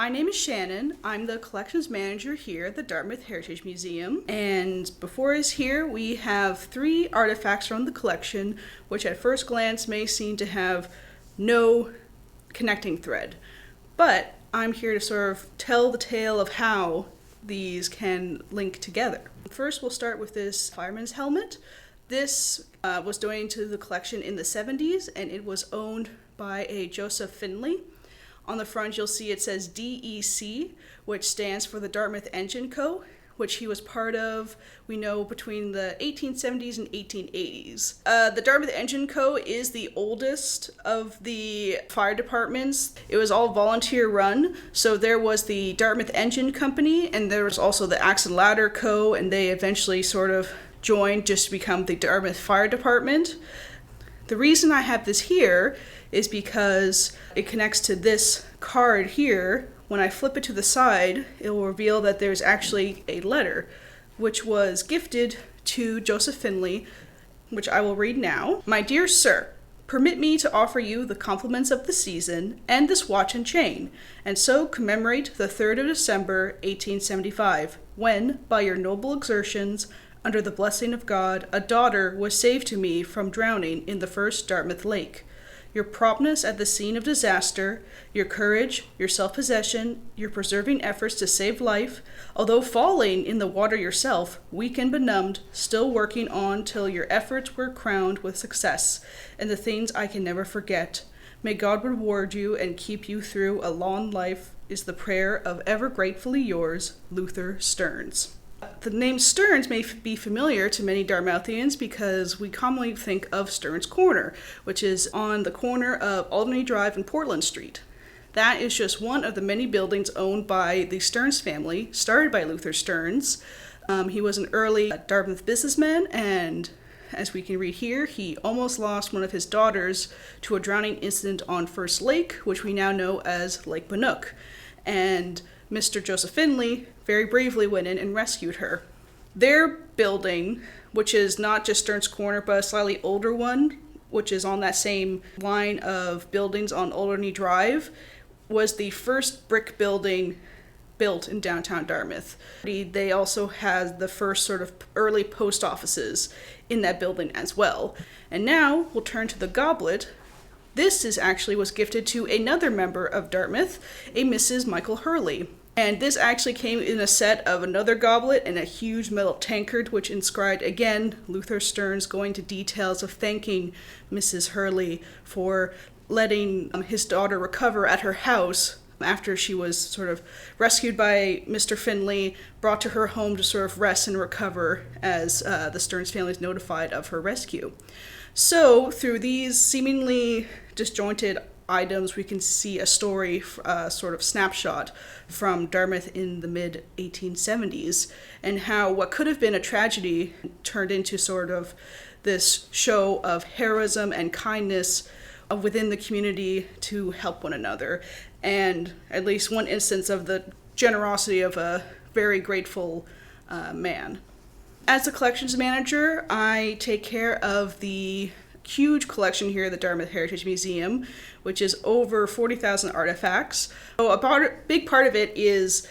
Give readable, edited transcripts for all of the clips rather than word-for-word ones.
My name is Shannon. I'm the collections manager here at the Dartmouth Heritage Museum. And before us here, we have 3 artifacts from the collection, which at first glance may seem to have no connecting thread. But I'm here to sort of tell the tale of how these can link together. First, we'll start with this fireman's helmet. This was donated to the collection in the 70s, and it was owned by a Joseph Finley. On the front, you'll see it says DEC, which stands for the Dartmouth Engine Co., which he was part of, we know, between the 1870s and 1880s. The Dartmouth Engine Co. is the oldest of the fire departments. It was all volunteer run, so there was the Dartmouth Engine Company, and there was also the Axe and Ladder Co., and they eventually sort of joined just to become the Dartmouth Fire Department. The reason I have this here is because it connects to this card here. When I flip it to the side, it will reveal that there's actually a letter which was gifted to Joseph Finley, which I will read now. My dear sir, permit me to offer you the compliments of the season and this watch and chain, and so commemorate the 3rd of December, 1875, when, by your noble exertions, under the blessing of God, a daughter was saved to me from drowning in the first Dartmouth Lake. Your promptness at the scene of disaster, your courage, your self-possession, your persevering efforts to save life, although falling in the water yourself, weak and benumbed, still working on till your efforts were crowned with success, and the things I can never forget. May God reward you and keep you through a long life is the prayer of ever gratefully yours, Luther Stearns. The name Stearns may be familiar to many Dartmouthians because we commonly think of Stearns Corner, which is on the corner of Albany Drive and Portland Street. That is just one of the many buildings owned by the Stearns family, started by Luther Stearns. He was an early Dartmouth businessman, and as we can read here, he almost lost one of his daughters to a drowning incident on First Lake, which we now know as Lake Bannock. And Mr. Joseph Finley very bravely went in and rescued her. Their building, which is not just Stearns Corner, but a slightly older one, which is on that same line of buildings on Albany Drive, was the first brick building built in downtown Dartmouth. They also had the first sort of early post offices in that building as well. And now we'll turn to the goblet. This was gifted to another member of Dartmouth, a Mrs. Michael Hurley. And this actually came in a set of another goblet and a huge metal tankard, which inscribed, again, Luther Stearns, going to details of thanking Mrs. Hurley for letting his daughter recover at her house after she was sort of rescued by Mr. Finley, brought to her home to sort of rest and recover as the Stearns family is notified of her rescue. So, through these seemingly disjointed items, we can see a story, sort of snapshot from Dartmouth in the mid-1870s, and how what could have been a tragedy turned into sort of this show of heroism and kindness within the community to help one another, and at least one instance of the generosity of a very grateful man. As a collections manager, I take care of the huge collection here at the Dartmouth Heritage Museum, which is over 40,000 artifacts. So a big part of it is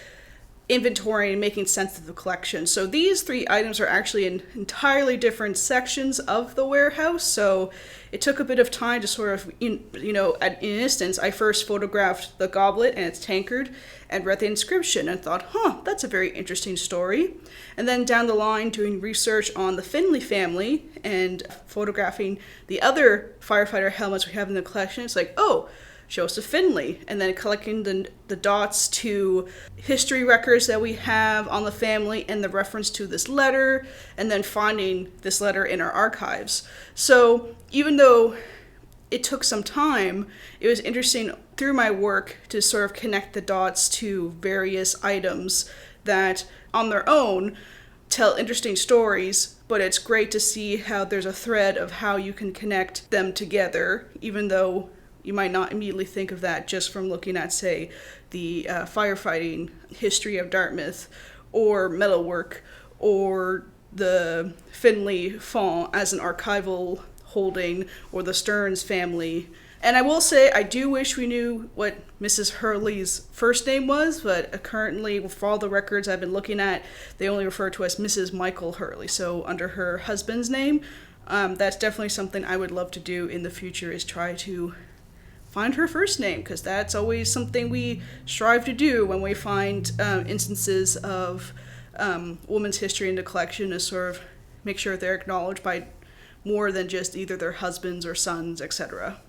inventory and making sense of the collection. So these 3 items are actually in entirely different sections of the warehouse. So it took a bit of time to sort of, in an instance, I first photographed the goblet and its tankard and read the inscription and thought, that's a very interesting story. And then down the line, doing research on the Finley family and photographing the other firefighter helmets we have in the collection, it's like, Joseph Finley, and then collecting the dots to history records that we have on the family and the reference to this letter, and then finding this letter in our archives. So even though it took some time, it was interesting through my work to sort of connect the dots to various items that on their own tell interesting stories, but it's great to see how there's a thread of how you can connect them together, even though you might not immediately think of that just from looking at, say, the firefighting history of Dartmouth, or metalwork, or the Finley font as an archival holding, or the Stearns family And I will say, I do wish we knew what Mrs. Hurley's first name was, but currently, for all the records I've been looking at, they only refer to as Mrs. Michael Hurley. So under her husband's name, that's definitely something I would love to do in the future, is try to find her first name, because that's always something we strive to do when we find instances of women's history in the collection, is sort of make sure they're acknowledged by more than just either their husbands or sons, etc.